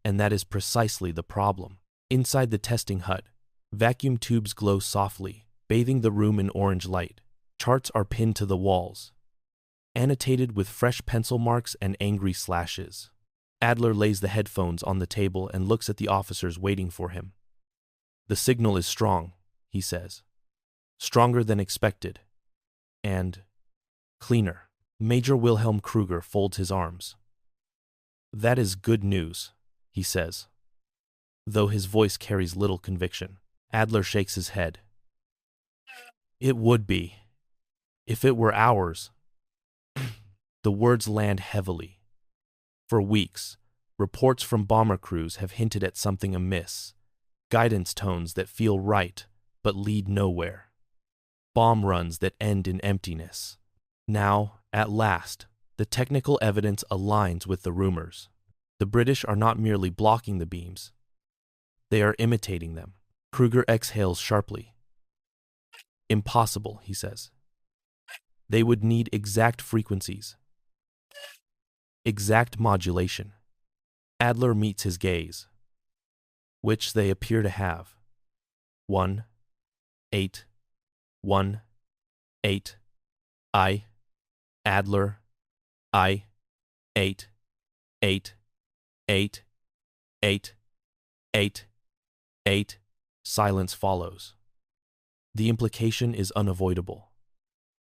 And that is precisely the problem. Inside the testing hut, vacuum tubes glow softly, bathing the room in orange light. Charts are pinned to the walls, annotated with fresh pencil marks and angry slashes. Adler lays the headphones on the table and looks at the officers waiting for him. The signal is strong, he says. Stronger than expected. And cleaner. Major Wilhelm Kruger folds his arms. That is good news, he says, though his voice carries little conviction. Adler shakes his head. It would be, if it were ours. The words land heavily. For weeks, reports from bomber crews have hinted at something amiss, guidance tones that feel right but lead nowhere, bomb runs that end in emptiness. Now, at last, the technical evidence aligns with the rumors. The British are not merely blocking the beams, they are imitating them. Kruger exhales sharply. Impossible, he says. They would need exact frequencies, exact modulation. Adler meets his gaze, which they appear to have. 1, 8, 1, 8, I, Adler, I, 8, 8, 8, 8, 8, 8. Silence follows. The implication is unavoidable.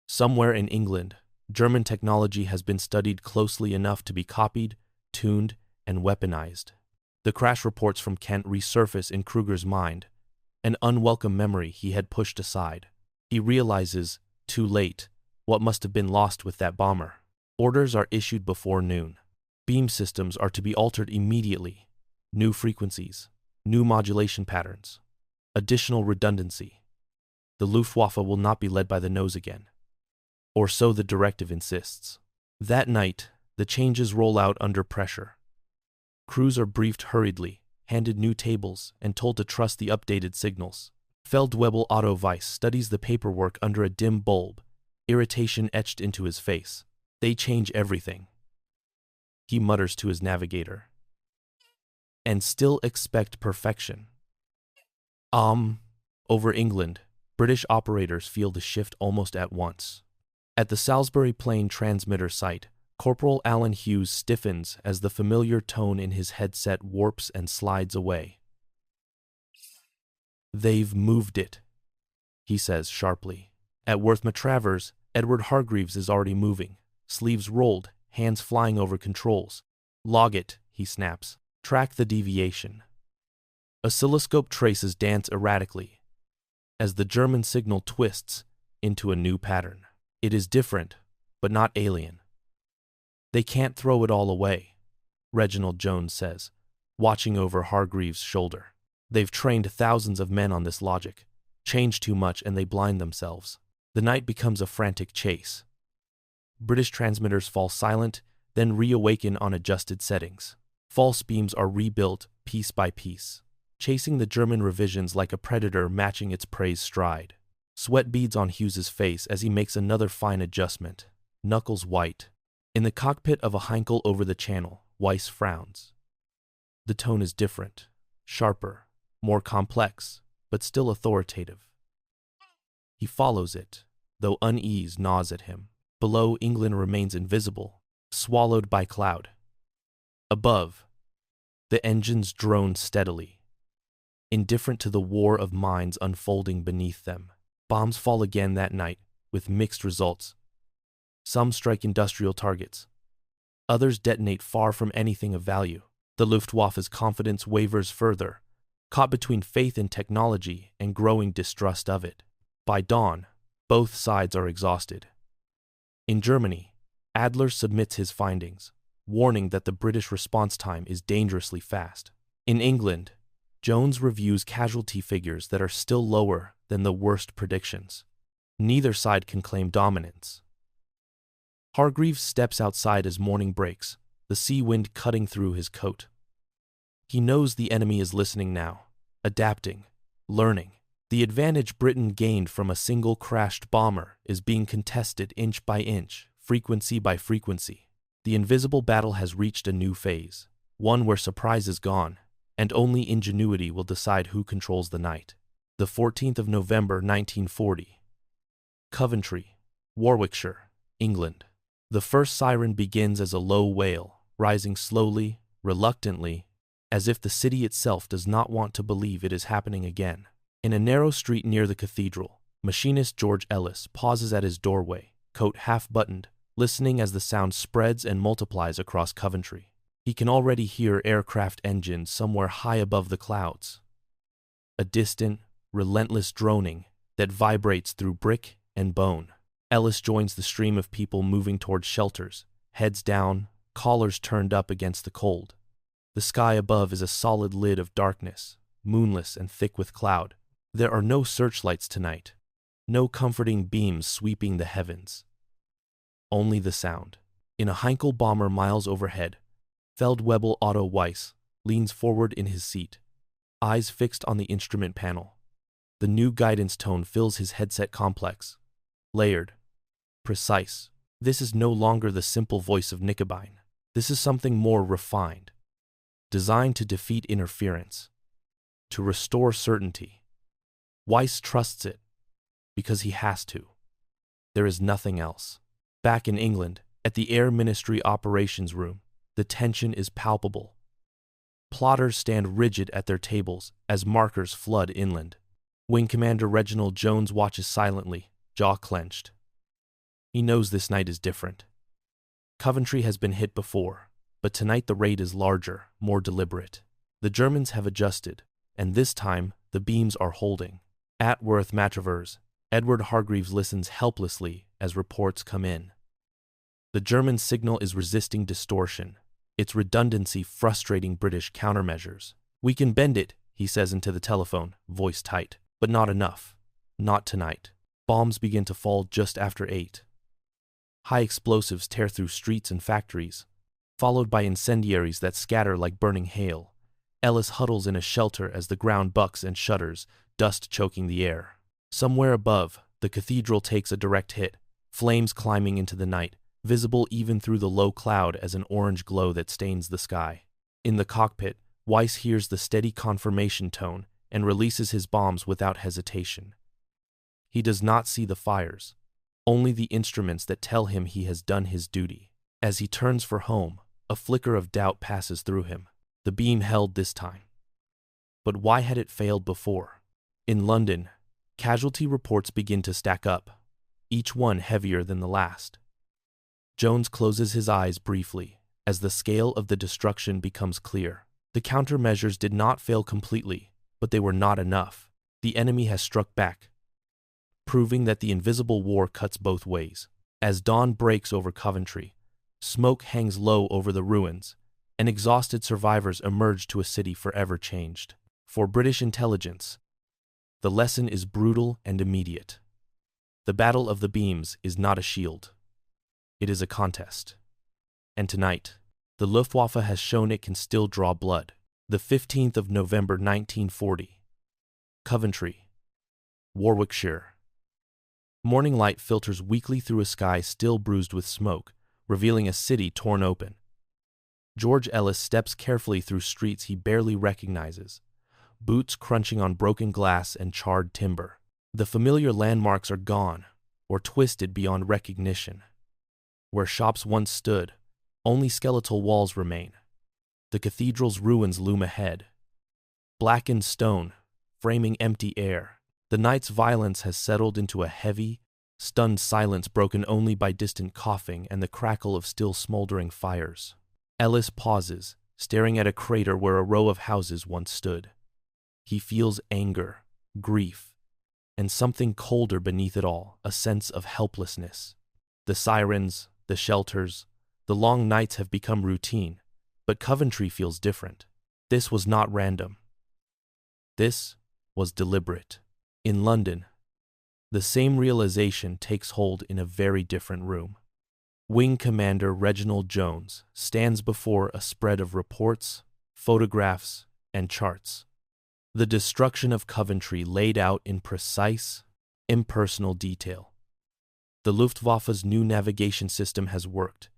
Somewhere in England, German technology has been studied closely enough to be copied, tuned, and weaponized. The crash reports from Kent resurface in Kruger's mind, an unwelcome memory he had pushed aside. He realizes, too late, what must have been lost with that bomber. Orders are issued before noon. Beam systems are to be altered immediately. New frequencies, new modulation patterns, additional redundancy. The Luftwaffe will not be led by the nose again. Or so the directive insists. That night, the changes roll out under pressure. Crews are briefed hurriedly, handed new tables, and told to trust the updated signals. Feldwebel Otto Weiss studies the paperwork under a dim bulb, irritation etched into his face. They change everything. He mutters to his navigator. And still expect perfection. Over England, British operators feel the shift almost at once. At the Salisbury Plain transmitter site, Corporal Alan Hughes stiffens as the familiar tone in his headset warps and slides away. "They've moved it," he says sharply. At Worth Matravers, Edward Hargreaves is already moving, sleeves rolled, hands flying over controls. "Log it," he snaps. "Track the deviation." Oscilloscope traces dance erratically as the German signal twists into a new pattern. It is different, but not alien. "They can't throw it all away," Reginald Jones says, watching over Hargreaves' shoulder. "They've trained thousands of men on this logic. Change too much and they blind themselves." The night becomes a frantic chase. British transmitters fall silent, then reawaken on adjusted settings. False beams are rebuilt piece by piece, chasing the German revisions like a predator matching its prey's stride. Sweat beads on Hughes's face as he makes another fine adjustment, knuckles white. In the cockpit of a Heinkel over the channel, Weiss frowns. The tone is different, sharper, more complex, but still authoritative. He follows it, though unease gnaws at him. Below, England remains invisible, swallowed by cloud. Above, the engines drone steadily, indifferent to the war of mines unfolding beneath them. Bombs fall again that night, with mixed results. Some strike industrial targets. Others detonate far from anything of value. The Luftwaffe's confidence wavers further, caught between faith in technology and growing distrust of it. By dawn, both sides are exhausted. In Germany, Adler submits his findings, warning that the British response time is dangerously fast. In England, Jones reviews casualty figures that are still lower than the worst predictions. Neither side can claim dominance. Hargreaves steps outside as morning breaks, the sea wind cutting through his coat. He knows the enemy is listening now, adapting, learning. The advantage Britain gained from a single crashed bomber is being contested inch by inch, frequency by frequency. The invisible battle has reached a new phase, one where surprise is gone, and only ingenuity will decide who controls the night. The 14th of November, 1940. Coventry, Warwickshire, England. The first siren begins as a low wail, rising slowly, reluctantly, as if the city itself does not want to believe it is happening again. In a narrow street near the cathedral, machinist George Ellis pauses at his doorway, coat half-buttoned, listening as the sound spreads and multiplies across Coventry. He can already hear aircraft engines somewhere high above the clouds. A distant, relentless droning that vibrates through brick and bone. Ellis joins the stream of people moving towards shelters, heads down, collars turned up against the cold. The sky above is a solid lid of darkness, moonless and thick with cloud. There are no searchlights tonight, no comforting beams sweeping the heavens. Only the sound. In a Heinkel bomber miles overhead, Feldwebel Otto Weiss leans forward in his seat, eyes fixed on the instrument panel. The new guidance tone fills his headset complex, layered, precise. This is no longer the simple voice of Knickebein. This is something more refined, designed to defeat interference, to restore certainty. Weiss trusts it because he has to. There is nothing else. Back in England, at the Air Ministry Operations Room, the tension is palpable. Plotters stand rigid at their tables as markers flood inland. Wing Commander Reginald Jones watches silently, jaw clenched. He knows this night is different. Coventry has been hit before, but tonight the raid is larger, more deliberate. The Germans have adjusted, and this time the beams are holding. At Worth Matravers, Edward Hargreaves listens helplessly as reports come in. The German signal is resisting distortion, its redundancy frustrating British countermeasures. "We can bend it," he says into the telephone, voice tight, "but not enough. Not tonight." Bombs begin to fall just after 8. High explosives tear through streets and factories, followed by incendiaries that scatter like burning hail. Ellis huddles in a shelter as the ground bucks and shudders, dust choking the air. Somewhere above, the cathedral takes a direct hit, flames climbing into the night, visible even through the low cloud as an orange glow that stains the sky. In the cockpit, Weiss hears the steady confirmation tone and releases his bombs without hesitation. He does not see the fires, only the instruments that tell him he has done his duty. As he turns for home, a flicker of doubt passes through him. The beam held this time. But why had it failed before? In London, casualty reports begin to stack up, each one heavier than the last. Jones closes his eyes briefly as the scale of the destruction becomes clear. The countermeasures did not fail completely, but they were not enough. The enemy has struck back, proving that the invisible war cuts both ways. As dawn breaks over Coventry, smoke hangs low over the ruins, and exhausted survivors emerge to a city forever changed. For British intelligence, the lesson is brutal and immediate. The Battle of the Beams is not a shield. It is a contest. And tonight, the Luftwaffe has shown it can still draw blood. The 15th of November 1940. Coventry, Warwickshire. Morning light filters weakly through a sky still bruised with smoke, revealing a city torn open. George Ellis steps carefully through streets he barely recognizes, boots crunching on broken glass and charred timber. The familiar landmarks are gone, or twisted beyond recognition. Where shops once stood, only skeletal walls remain. The cathedral's ruins loom ahead. Blackened stone, framing empty air. The night's violence has settled into a heavy, stunned silence broken only by distant coughing and the crackle of still smoldering fires. Ellis pauses, staring at a crater where a row of houses once stood. He feels anger, grief, and something colder beneath it all, a sense of helplessness. The sirens, the shelters, the long nights have become routine, but Coventry feels different. This was not random. This was deliberate. In London, the same realization takes hold in a very different room. Wing Commander Reginald Jones stands before a spread of reports, photographs, and charts. The destruction of Coventry laid out in precise, impersonal detail. The Luftwaffe's new navigation system has worked.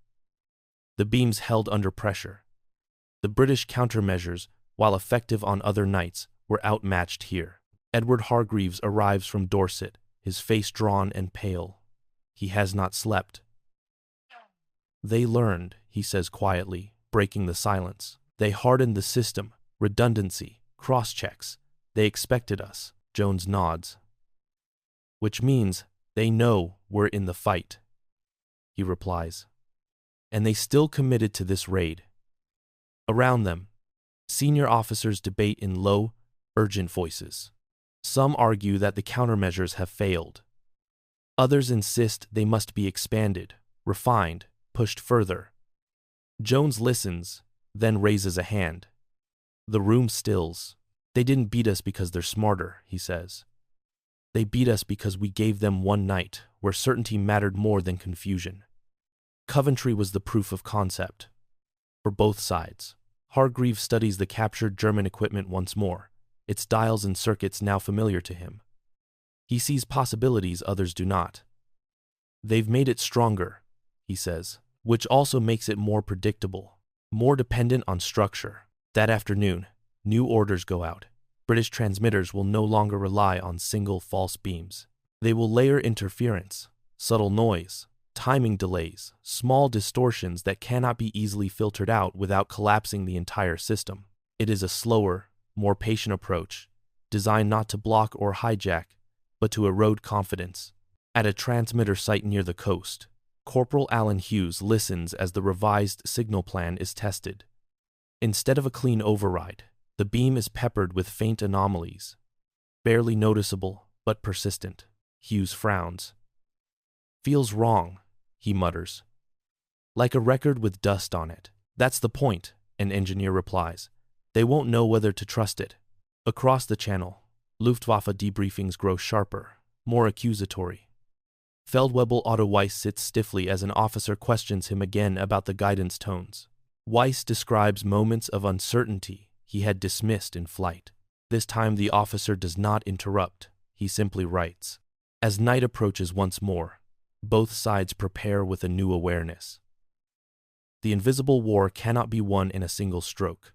The beams held under pressure. The British countermeasures, while effective on other nights, were outmatched here. Edward Hargreaves arrives from Dorset, his face drawn and pale. He has not slept. They learned, he says quietly, breaking the silence. They hardened the system, redundancy, cross-checks. They expected us. Jones nods. Which means they know we're in the fight, he replies. And they still committed to this raid. Around them, senior officers debate in low, urgent voices. Some argue that the countermeasures have failed. Others insist they must be expanded, refined, pushed further. Jones listens, then raises a hand. The room stills. They didn't beat us because they're smarter, he says. They beat us because we gave them one night where certainty mattered more than confusion. Coventry was the proof of concept. For both sides, Hargreaves studies the captured German equipment once more, its dials and circuits now familiar to him. He sees possibilities others do not. They've made it stronger, he says, which also makes it more predictable, more dependent on structure. That afternoon, new orders go out. British transmitters will no longer rely on single false beams. They will layer interference, subtle noise, timing delays, small distortions that cannot be easily filtered out without collapsing the entire system. It is a slower, more patient approach, designed not to block or hijack, but to erode confidence. At a transmitter site near the coast, Corporal Alan Hughes listens as the revised signal plan is tested. Instead of a clean override, the beam is peppered with faint anomalies, barely noticeable but persistent. Hughes frowns. Feels wrong, he mutters. Like a record with dust on it. That's the point, an engineer replies. They won't know whether to trust it. Across the channel, Luftwaffe debriefings grow sharper, more accusatory. Feldwebel Otto Weiss sits stiffly as an officer questions him again about the guidance tones. Weiss describes moments of uncertainty he had dismissed in flight. This time the officer does not interrupt, he simply writes. As night approaches once more, both sides prepare with a new awareness. The invisible war cannot be won in a single stroke.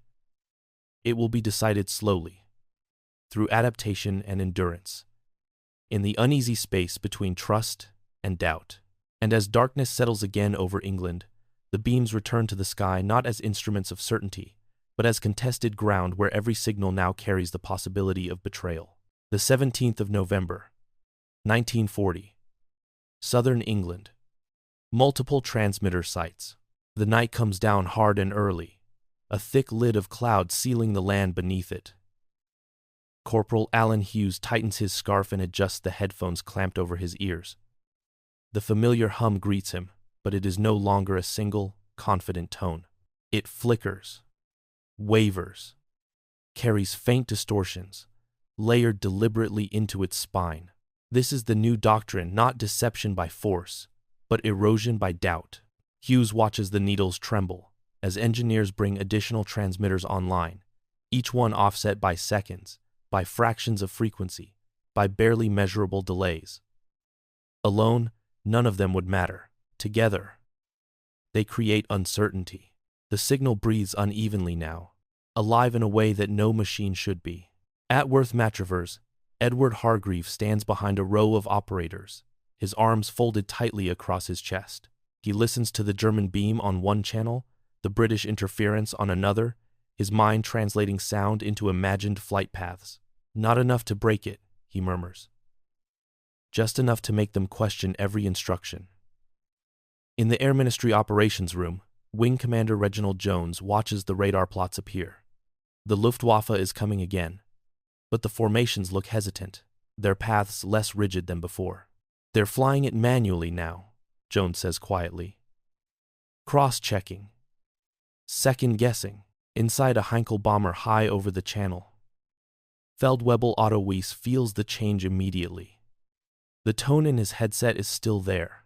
It will be decided slowly, through adaptation and endurance, in the uneasy space between trust and doubt. And as darkness settles again over England, the beams return to the sky not as instruments of certainty, but as contested ground where every signal now carries the possibility of betrayal. The 17th of November, 1940. Southern England. Multiple transmitter sites. The night comes down hard and early, a thick lid of cloud sealing the land beneath it. Corporal Alan Hughes tightens his scarf and adjusts the headphones clamped over his ears. The familiar hum greets him, but it is no longer a single, confident tone. It flickers, wavers, carries faint distortions, layered deliberately into its spine. This is the new doctrine, not deception by force, but erosion by doubt. Hughes watches the needles tremble as engineers bring additional transmitters online, each one offset by seconds, by fractions of frequency, by barely measurable delays. Alone, none of them would matter. Together, they create uncertainty. The signal breathes unevenly now, alive in a way that no machine should be. At Worth Matravers, Edward Hargreave stands behind a row of operators, his arms folded tightly across his chest. He listens to the German beam on one channel, the British interference on another, his mind translating sound into imagined flight paths. Not enough to break it, he murmurs. Just enough to make them question every instruction. In the Air Ministry operations room, Wing Commander Reginald Jones watches the radar plots appear. The Luftwaffe is coming again, but the formations look hesitant, their paths less rigid than before. They're flying it manually now, Jones says quietly. Cross-checking. Second-guessing. Inside a Heinkel bomber high over the channel, Feldwebel Otto Weiss feels the change immediately. The tone in his headset is still there.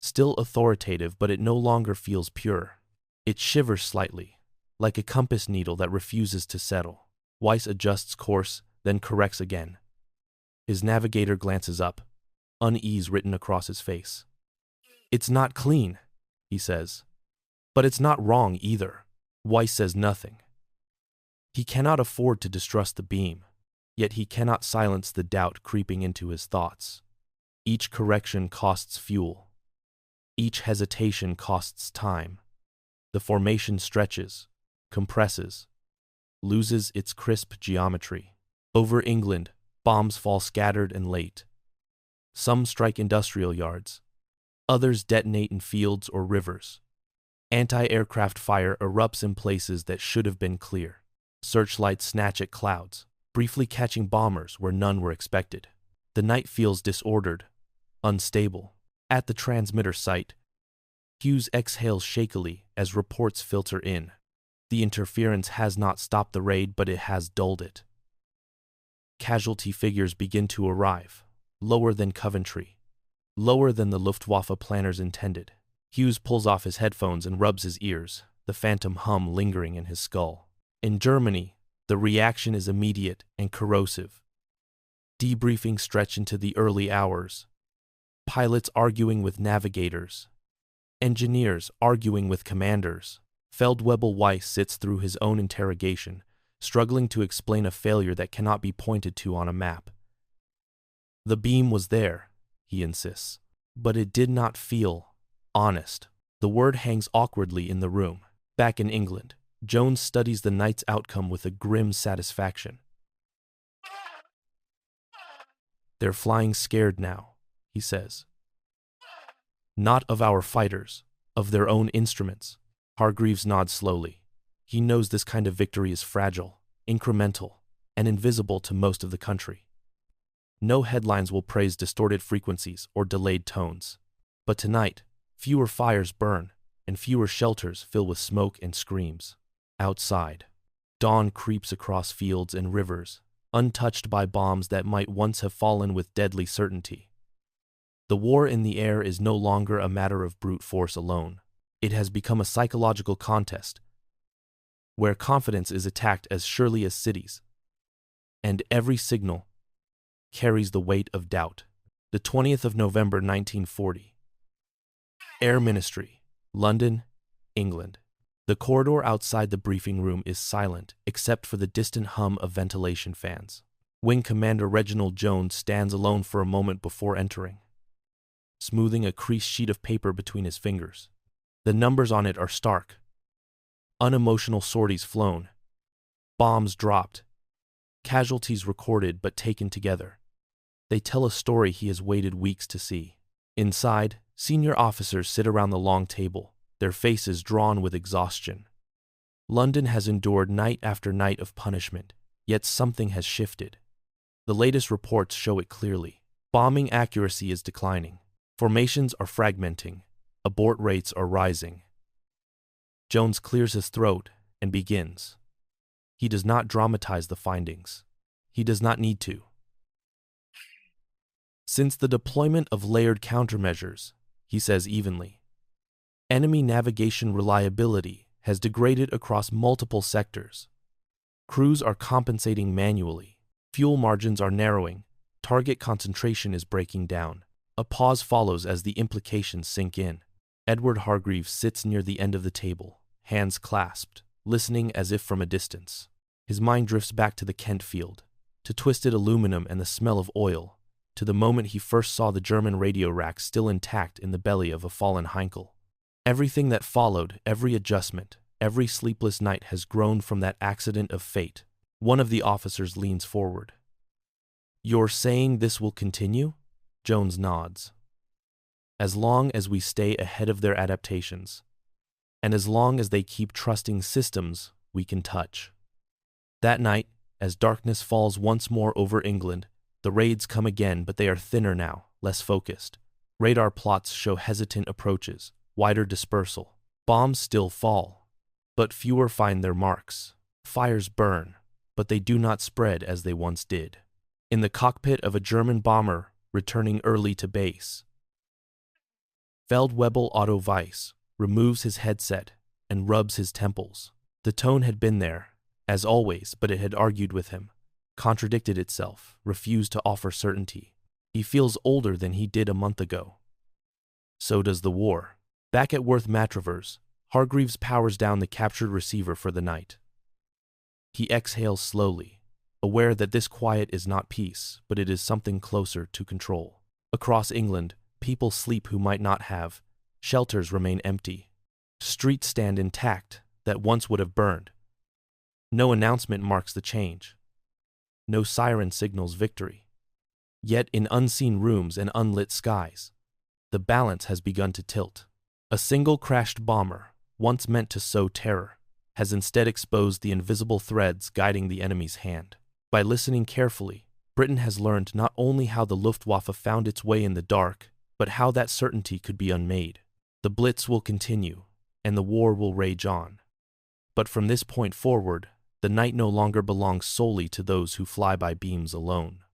Still authoritative, but it no longer feels pure. It shivers slightly, like a compass needle that refuses to settle. Weiss adjusts course, then corrects again. His navigator glances up, unease written across his face. "It's not clean," he says. "But it's not wrong either." Weiss says nothing. He cannot afford to distrust the beam, yet he cannot silence the doubt creeping into his thoughts. Each correction costs fuel. Each hesitation costs time. The formation stretches, compresses, loses its crisp geometry. Over England, bombs fall scattered and late. Some strike industrial yards. Others detonate in fields or rivers. Anti-aircraft fire erupts in places that should have been clear. Searchlights snatch at clouds, briefly catching bombers where none were expected. The night feels disordered, unstable. At the transmitter site, Hughes exhales shakily as reports filter in. The interference has not stopped the raid, but it has dulled it. Casualty figures begin to arrive, lower than Coventry, lower than the Luftwaffe planners intended. Hughes pulls off his headphones and rubs his ears, the phantom hum lingering in his skull. In Germany, the reaction is immediate and corrosive. Debriefings stretch into the early hours. Pilots arguing with navigators. Engineers arguing with commanders. Feldwebel Weiss sits through his own interrogation, struggling to explain a failure that cannot be pointed to on a map. The beam was there, he insists, but it did not feel honest. The word hangs awkwardly in the room. Back in England, Jones studies the night's outcome with a grim satisfaction. "They're flying scared now," he says. "Not of our fighters, of their own instruments." Hargreaves nods slowly. He knows this kind of victory is fragile, incremental, and invisible to most of the country. No headlines will praise distorted frequencies or delayed tones. But tonight, fewer fires burn, and fewer shelters fill with smoke and screams. Outside, dawn creeps across fields and rivers, untouched by bombs that might once have fallen with deadly certainty. The war in the air is no longer a matter of brute force alone. It has become a psychological contest, where confidence is attacked as surely as cities, and every signal carries the weight of doubt. The 20th of November, 1940. Air Ministry, London, England. The corridor outside the briefing room is silent except for the distant hum of ventilation fans. Wing Commander Reginald Jones stands alone for a moment before entering. smoothing a creased sheet of paper between his fingers. The numbers on it are stark. Unemotional sorties flown. Bombs dropped. Casualties recorded but taken together. They tell a story he has waited weeks to see. Inside, senior officers sit around the long table, their faces drawn with exhaustion. London has endured night after night of punishment, yet something has shifted. The latest reports show it clearly. Bombing accuracy is declining. Formations are fragmenting. Abort rates are rising. Jones clears his throat and begins. He does not dramatize the findings. He does not need to. Since the deployment of layered countermeasures, he says evenly, enemy navigation reliability has degraded across multiple sectors. Crews are compensating manually. Fuel margins are narrowing. Target concentration is breaking down. A pause follows as the implications sink in. Edward Hargreaves sits near the end of the table, hands clasped, listening as if from a distance. His mind drifts back to the Kent field, to twisted aluminum and the smell of oil, to the moment he first saw the German radio rack still intact in the belly of a fallen Heinkel. Everything that followed, every adjustment, every sleepless night has grown from that accident of fate. One of the officers leans forward. "You're saying this will continue?" Jones nods. "As long as we stay ahead of their adaptations, and as long as they keep trusting systems we can touch." That night, as darkness falls once more over England, the raids come again, but they are thinner now, less focused. Radar plots show hesitant approaches, wider dispersal. Bombs still fall, but fewer find their marks. Fires burn, but they do not spread as they once did. In the cockpit of a German bomber returning early to base, Feldwebel Otto Weiss removes his headset and rubs his temples. The tone had been there, as always, but it had argued with him, contradicted itself, refused to offer certainty. He feels older than he did a month ago. So does the war. Back at Worth Matravers, Hargreaves powers down the captured receiver for the night. He exhales slowly, aware that this quiet is not peace, but it is something closer to control. Across England, people sleep who might not have. Shelters remain empty. Streets stand intact that once would have burned. No announcement marks the change. No siren signals victory. Yet in unseen rooms and unlit skies, the balance has begun to tilt. A single crashed bomber, once meant to sow terror, has instead exposed the invisible threads guiding the enemy's hand. By listening carefully, Britain has learned not only how the Luftwaffe found its way in the dark, but how that certainty could be unmade. The Blitz will continue, and the war will rage on. But from this point forward, the night no longer belongs solely to those who fly by beams alone.